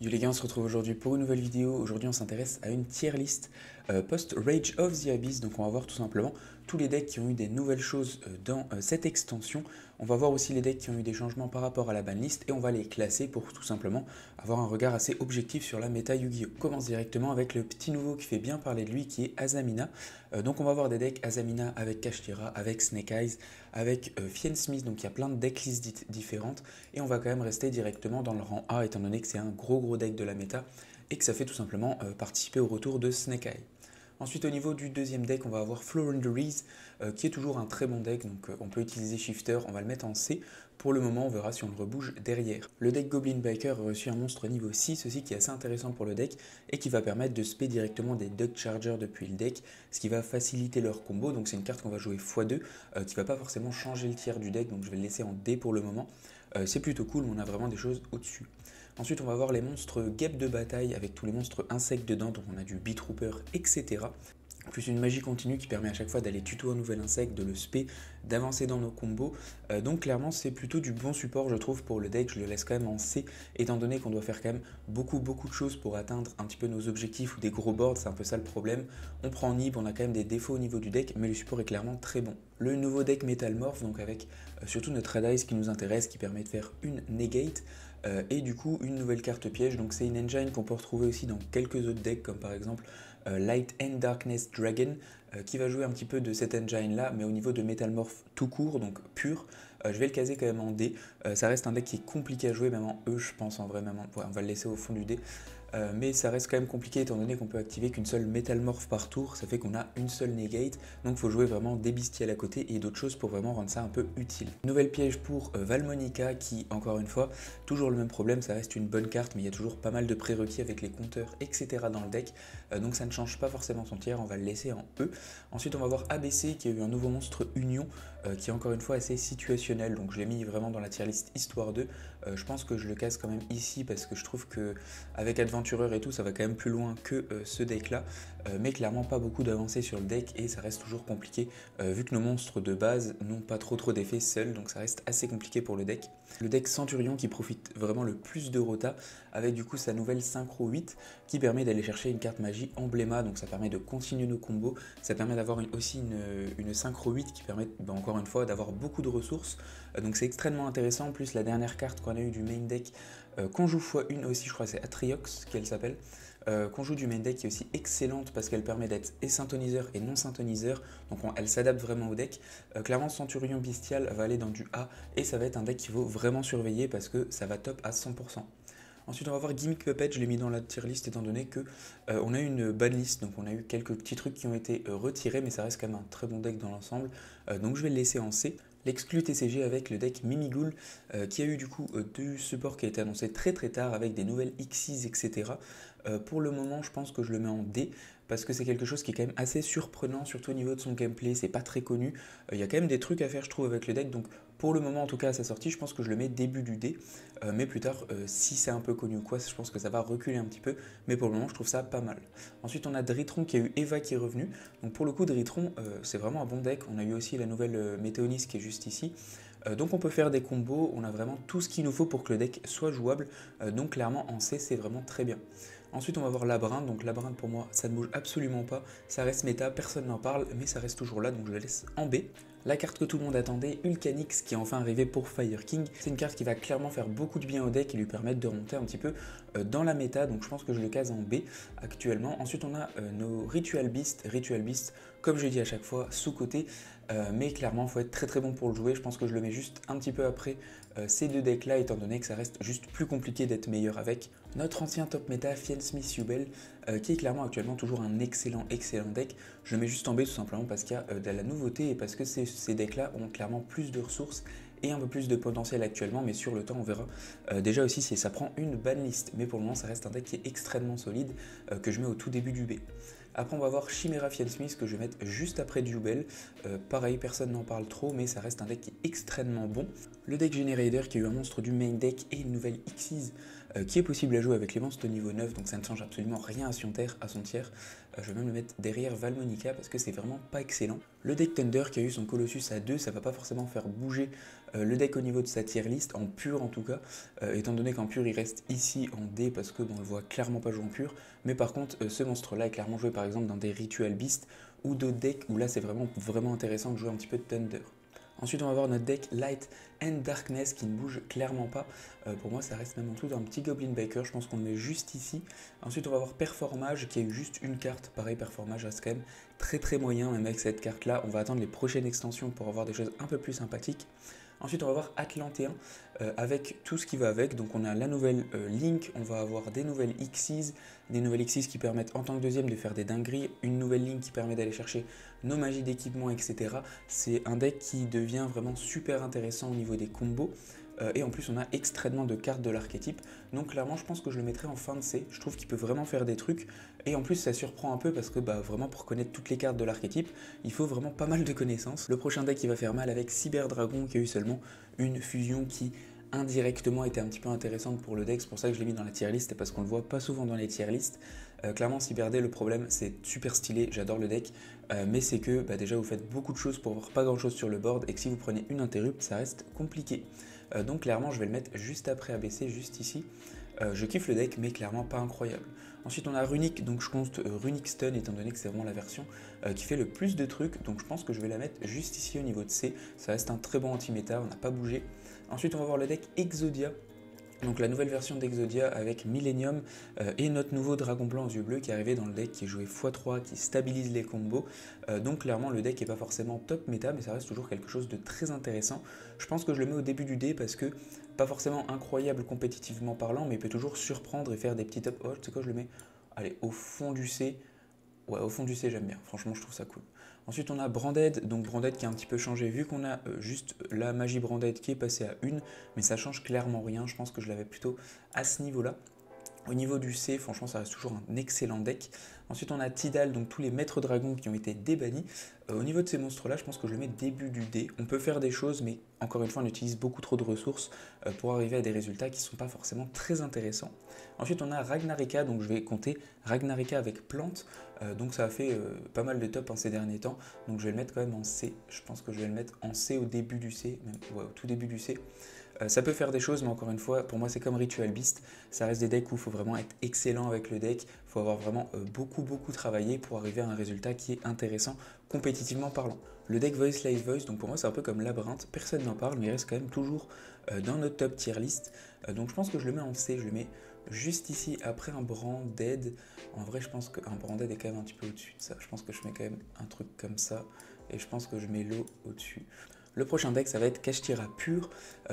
Yo les gars, on se retrouve aujourd'hui pour une nouvelle vidéo. Aujourd'hui on s'intéresse à une tier list post-Rage of the Abyss. Donc on va voir tout simplement tous les decks qui ont eu des nouvelles choses dans cette extension. On va voir aussi les decks qui ont eu des changements par rapport à la banlist et on va les classer pour tout simplement avoir un regard assez objectif sur la méta Yu-Gi-Oh! On commence directement avec le petit nouveau qui fait bien parler de lui qui est Azamina. Donc on va voir des decks Azamina avec Kashtira, avec Snake Eyes, avec Fiend Smith. Donc il y a plein de decklists différentes et on va quand même rester directement dans le rang A étant donné que c'est un gros deck de la méta et que ça fait tout simplement participer au retour de Snake Eye. Ensuite au niveau du deuxième deck on va avoir Florenderies qui est toujours un très bon deck, donc on peut utiliser Shifter, on va le mettre en C. Pour le moment on verra si on le rebouge derrière. Le deck Goblin Biker a reçu un monstre niveau 6 aussi qui est assez intéressant pour le deck et qui va permettre de spé directement des Duck Chargers depuis le deck, ce qui va faciliter leur combo. Donc c'est une carte qu'on va jouer x2 qui va pas forcément changer le tiers du deck, donc je vais le laisser en D pour le moment. C'est plutôt cool, mais on a vraiment des choses au-dessus. Ensuite, on va voir les monstres guêpes de bataille avec tous les monstres insectes dedans, donc on a du Beetrooper, etc. Plus une magie continue qui permet à chaque fois d'aller tuto un nouvel insecte, de le spé, d'avancer dans nos combos. Donc clairement c'est plutôt du bon support je trouve pour le deck, je le laisse quand même en C, étant donné qu'on doit faire quand même beaucoup de choses pour atteindre un petit peu nos objectifs ou des gros boards, c'est un peu ça le problème. On prend en Nib, on a quand même des défauts au niveau du deck, mais le support est clairement très bon. Le nouveau deck Metal Morph, donc avec surtout notre Red Eyes qui nous intéresse, qui permet de faire une Negate, et du coup une nouvelle carte piège, donc c'est une engine qu'on peut retrouver aussi dans quelques autres decks comme par exemple Light and Darkness Dragon qui va jouer un petit peu de cette engine là, mais au niveau de Metal Morph tout court, donc pur, je vais le caser quand même en D. Ça reste un deck qui est compliqué à jouer, même en E je pense en vrai, même ouais, on va le laisser au fond du D. Mais ça reste quand même compliqué étant donné qu'on peut activer qu'une seule Metal Morph par tour, ça fait qu'on a une seule Negate, donc il faut jouer vraiment des bestiales à côté et d'autres choses pour vraiment rendre ça un peu utile. Nouvelle piège pour Valmonica qui, encore une fois, toujours le même problème, ça reste une bonne carte mais il y a toujours pas mal de prérequis avec les compteurs etc. dans le deck, donc ça ne change pas forcément son tiers, on va le laisser en E. Ensuite on va voir ABC qui a eu un nouveau monstre Union qui est encore une fois assez situationnel, donc je l'ai mis vraiment dans la tier list histoire 2. Je pense que je le casse quand même ici parce que je trouve que avec Adventureur et tout ça va quand même plus loin que ce deck là, mais clairement pas beaucoup d'avancées sur le deck et ça reste toujours compliqué vu que nos monstres de base n'ont pas trop d'effets seuls, donc ça reste assez compliqué pour le deck. Le deck Centurion qui profite vraiment le plus de rota avec du coup sa nouvelle Synchro 8 qui permet d'aller chercher une carte magie Embléma, donc ça permet de continuer nos combos, ça permet d'avoir aussi une Synchro 8 qui permet encore une fois d'avoir beaucoup de ressources, donc c'est extrêmement intéressant. En plus la dernière carte qu'on a eu du main deck qu'on joue x1 aussi, je crois que c'est Atriox qu'elle s'appelle, qu'on joue du main deck qui est aussi excellente parce qu'elle permet d'être et synthoniseur et non synthoniseur, donc elle s'adapte vraiment au deck. Clairement Centurion Bestial va aller dans du A et ça va être un deck qu'il faut vraiment surveiller parce que ça va top à 100%. Ensuite on va voir Gimmick Puppet, je l'ai mis dans la tier list étant donné que on a eu une banlist, donc on a eu quelques petits trucs qui ont été retirés, mais ça reste quand même un très bon deck dans l'ensemble, donc je vais le laisser en C. L'exclu TCG avec le deck Mimighoul qui a eu du coup du support qui a été annoncé très tard avec des nouvelles Xyz etc. Pour le moment je pense que je le mets en D parce que c'est quelque chose qui est quand même assez surprenant, surtout au niveau de son gameplay, c'est pas très connu. Il y a quand même des trucs à faire je trouve avec le deck, donc pour le moment en tout cas à sa sortie je pense que je le mets début du D, mais plus tard si c'est un peu connu ou quoi je pense que ça va reculer un petit peu, mais pour le moment je trouve ça pas mal. Ensuite on a Dritron qui a eu Eva qui est revenu, donc pour le coup Dritron c'est vraiment un bon deck. On a eu aussi la nouvelle Météonis qui est juste ici, donc on peut faire des combos, on a vraiment tout ce qu'il nous faut pour que le deck soit jouable, donc clairement en C c'est vraiment très bien. Ensuite on va voir Labyrinthe, donc Labyrinthe pour moi ça ne bouge absolument pas, ça reste méta, personne n'en parle mais ça reste toujours là, donc je la laisse en B. La carte que tout le monde attendait, Ulcanix, qui est enfin arrivée pour Fire King, c'est une carte qui va clairement faire beaucoup de bien au deck et lui permettre de remonter un petit peu dans la méta, donc je pense que je le case en B actuellement. Ensuite on a nos Ritual Beast, comme je le dis à chaque fois, sous-côté, mais clairement il faut être très bon pour le jouer. Je pense que je le mets juste un petit peu après ces deux decks là, étant donné que ça reste juste plus compliqué d'être meilleur avec. Notre ancien top méta, Fiend Smith Yubel, qui est clairement actuellement toujours un excellent deck. Je le mets juste en B tout simplement parce qu'il y a de la nouveauté et parce que ces decks là ont clairement plus de ressources et un peu plus de potentiel actuellement, mais sur le temps on verra déjà aussi si ça prend une banlist, mais pour le moment ça reste un deck qui est extrêmement solide, que je mets au tout début du B. Après on va voir Chimera Fiend Smith que je vais mettre juste après Jubel, pareil personne n'en parle trop mais ça reste un deck qui est extrêmement bon. Le deck Generator qui a eu un monstre du main deck et une nouvelle Xyz qui est possible à jouer avec les monstres de niveau 9, donc ça ne change absolument rien à son tiers. Je vais même le mettre derrière Valmonica parce que c'est vraiment pas excellent. Le deck Thunder qui a eu son Colossus à 2, ça va pas forcément faire bouger le deck au niveau de sa tier list, en pur en tout cas, étant donné qu'en pur il reste ici en D parce que bon, on le voit clairement pas jouer en pur, mais par contre ce monstre là est clairement joué par exemple dans des Ritual Beast ou d'autres decks où là c'est vraiment intéressant de jouer un petit peu de Thunder. Ensuite, on va voir notre deck Light and Darkness qui ne bouge clairement pas. Pour moi, ça reste même en tout un petit Goblin Baker. Je pense qu'on le met juste ici. Ensuite, on va voir Performage qui a eu juste une carte. Pareil, Performage reste quand même très moyen. Même avec cette carte-là, on va attendre les prochaines extensions pour avoir des choses un peu plus sympathiques. Ensuite, on va voir Atlantéen avec tout ce qui va avec. Donc, on a la nouvelle Link, on va avoir des nouvelles Xyz, qui permettent en tant que deuxième de faire des dingueries, une nouvelle Link qui permet d'aller chercher nos magies d'équipement, etc. C'est un deck qui devient vraiment super intéressant au niveau des combos. Et en plus, on a extrêmement de cartes de l'archétype. Donc, clairement, je pense que je le mettrai en fin de C. Je trouve qu'il peut vraiment faire des trucs. Et en plus, ça surprend un peu parce que vraiment, pour connaître toutes les cartes de l'archétype, il faut vraiment pas mal de connaissances. Le prochain deck qui va faire mal avec Cyber Dragon qui a eu seulement une fusion qui indirectement était un petit peu intéressante pour le deck, c'est pour ça que je l'ai mis dans la tier list, et parce qu'on le voit pas souvent dans les tier list. Clairement, Cyberdé, le problème, c'est super stylé, j'adore le deck, mais c'est que déjà vous faites beaucoup de choses pour avoir pas grand chose sur le board, et que si vous prenez une interrupt, ça reste compliqué. Donc clairement, je vais le mettre juste après ABC, juste ici. Je kiffe le deck, mais clairement pas incroyable. Ensuite, on a Runic, donc je compte Runic Stun, étant donné que c'est vraiment la version qui fait le plus de trucs, donc je pense que je vais la mettre juste ici au niveau de C. Ça reste un très bon anti-méta, on n'a pas bougé. Ensuite, on va voir le deck Exodia. Donc la nouvelle version d'Exodia avec Millennium et notre nouveau dragon blanc aux yeux bleus qui est arrivé dans le deck, qui est joué x3, qui stabilise les combos. Donc clairement le deck n'est pas forcément top méta, mais ça reste toujours quelque chose de très intéressant. Je pense que je le mets au début du dé parce que pas forcément incroyable compétitivement parlant, mais il peut toujours surprendre et faire des petits top. Oh, tu sais quoi, je le mets, allez, au fond du C. Ouais, au fond du C, j'aime bien. Franchement, je trouve ça cool. Ensuite, on a Branded, donc Branded qui a un petit peu changé, vu qu'on a juste la magie Branded qui est passée à 1, mais ça change clairement rien. Je pense que je l'avais plutôt à ce niveau-là. Au niveau du C, franchement, ça reste toujours un excellent deck. Ensuite, on a Tidal, donc tous les maîtres dragons qui ont été débannis. Au niveau de ces monstres-là, je pense que je le mets début du dé. On peut faire des choses, mais encore une fois, on utilise beaucoup trop de ressources pour arriver à des résultats qui ne sont pas forcément très intéressants. Ensuite, on a Ragnarika, donc je vais compter Ragnarika avec Plante. Donc ça a fait pas mal de top ces derniers temps. Donc je vais le mettre quand même en C. Je pense que je vais le mettre en C au début du C, même ouais, au tout début du C. Ça peut faire des choses, mais encore une fois, pour moi, c'est comme Ritual Beast. Ça reste des decks où il faut vraiment être excellent avec le deck. Il faut avoir vraiment beaucoup travaillé pour arriver à un résultat qui est intéressant, compétitivement parlant. Le deck Voice Live Voice, donc pour moi, c'est un peu comme Labyrinthe. Personne n'en parle, mais il reste quand même toujours dans notre top tier list. Donc je pense que je le mets en C. Je le mets juste ici, après un Branded. En vrai, je pense qu'un Branded est quand même un petit peu au-dessus de ça. Je pense que je mets quand même un truc comme ça. Et je pense que je mets l'eau au-dessus. Le prochain deck, ça va être Kashtira Pur.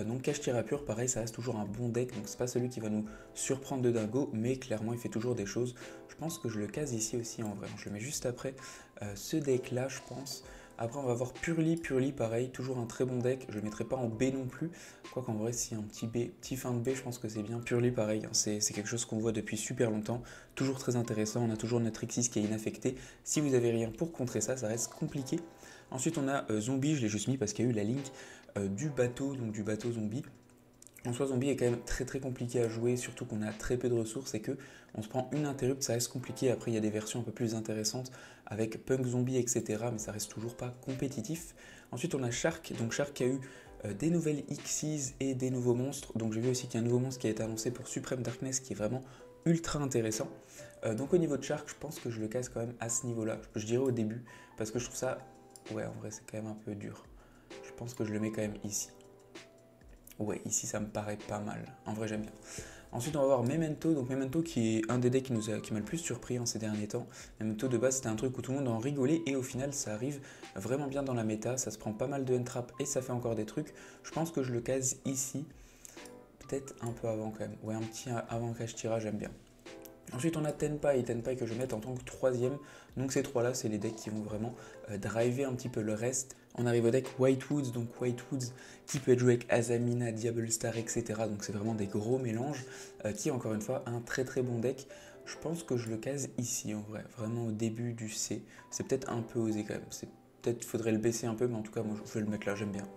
Donc Kashtira Pur, pareil, ça reste toujours un bon deck. Donc c'est pas celui qui va nous surprendre de dingo, mais clairement, il fait toujours des choses. Je pense que je le case ici aussi en vrai. Je le mets juste après ce deck-là, je pense. Après, on va voir Purly. Purly, pareil, toujours un très bon deck. Je ne le mettrai pas en B non plus. Quoi qu'en vrai, si un petit fin de B, je pense que c'est bien. Purly, pareil, hein, c'est quelque chose qu'on voit depuis super longtemps. Toujours très intéressant. On a toujours notre Xyz qui est inaffecté. Si vous n'avez rien pour contrer ça, ça reste compliqué. Ensuite, on a Zombie, je l'ai juste mis parce qu'il y a eu la link du bateau, donc du bateau zombie. En soi, zombie est quand même très compliqué à jouer, surtout qu'on a très peu de ressources et que on se prend une interrupt, ça reste compliqué. Après, il y a des versions un peu plus intéressantes avec Punk Zombie, etc. Mais ça reste toujours pas compétitif. Ensuite, on a Shark. Donc Shark qui a eu des nouvelles Xyz et des nouveaux monstres. Donc j'ai vu aussi qu'il y a un nouveau monstre qui a été annoncé pour Supreme Darkness qui est vraiment ultra intéressant. Donc au niveau de Shark, je pense que je le casse quand même à ce niveau-là. Je dirais au début, parce que je trouve ça... Ouais, en vrai, c'est quand même un peu dur. Je pense que je le mets quand même ici. Ouais, ici, ça me paraît pas mal. En vrai, j'aime bien. Ensuite, on va voir Memento. Donc, Memento qui est un des decks qui m'a le plus surpris en ces derniers temps. Memento, de base, c'était un truc où tout le monde en rigolait. Et au final, ça arrive vraiment bien dans la méta. Ça se prend pas mal de end-trap et ça fait encore des trucs. Je pense que je le case ici. Peut-être un peu avant quand même. Ouais, un petit avant Kashtira, j'aime bien. Ensuite, on a Tenpai que je vais mettre en tant que troisième. Donc ces trois-là, c'est les decks qui vont vraiment driver un petit peu le reste. On arrive au deck Whitewoods, donc Whitewoods qui peut être joué avec Azamina, Diablo Star, etc. Donc c'est vraiment des gros mélanges qui, encore une fois, un très bon deck. Je pense que je le case ici, en vrai, vraiment au début du C. C'est peut-être un peu osé quand même. Peut-être faudrait le baisser un peu, mais en tout cas, moi, je vais le mettre là, j'aime bien.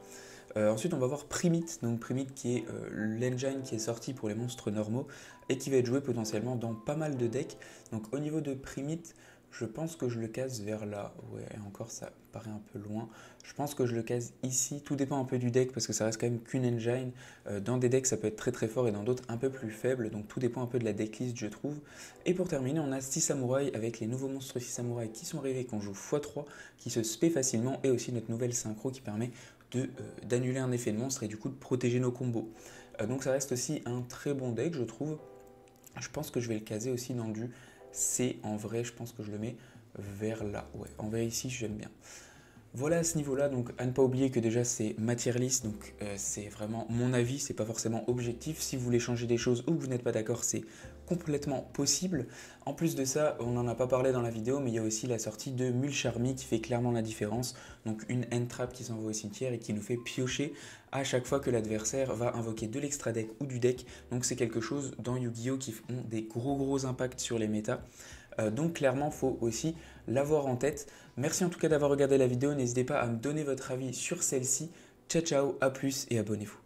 Ensuite, on va voir Primit, donc Primit qui est l'engine qui est sorti pour les monstres normaux et qui va être joué potentiellement dans pas mal de decks. Donc au niveau de Primit, je pense que je le case vers là. Ouais, encore ça paraît un peu loin. Je pense que je le case ici. Tout dépend un peu du deck parce que ça reste quand même qu'une engine. Dans des decks, ça peut être très très fort et dans d'autres un peu plus faible. Donc tout dépend un peu de la decklist, je trouve. Et pour terminer, on a 6 samouraïs avec les nouveaux monstres 6 samouraïs qui sont arrivés, qu'on joue x3, qui se spé facilement et aussi notre nouvelle synchro qui permet d'annuler un effet de monstre et du coup de protéger nos combos. Donc ça reste aussi un très bon deck, je trouve. Je pense que je vais le caser aussi dans du C en vrai, je pense que je le mets vers là. Ouais, en vrai ici, j'aime bien. Voilà à ce niveau-là, donc à ne pas oublier que déjà c'est ma tier list, donc c'est vraiment mon avis, c'est pas forcément objectif. Si vous voulez changer des choses ou que vous n'êtes pas d'accord, c'est complètement possible. En plus de ça, on n'en a pas parlé dans la vidéo, mais il y a aussi la sortie de Mulcharmy qui fait clairement la différence. Donc une end trap qui s'envoie au cimetière et qui nous fait piocher à chaque fois que l'adversaire va invoquer de l'extra deck ou du deck. Donc c'est quelque chose dans Yu-Gi-Oh qui font des gros impacts sur les méta. Donc clairement, il faut aussi l'avoir en tête. Merci en tout cas d'avoir regardé la vidéo. N'hésitez pas à me donner votre avis sur celle-ci. Ciao, ciao, à plus et abonnez-vous.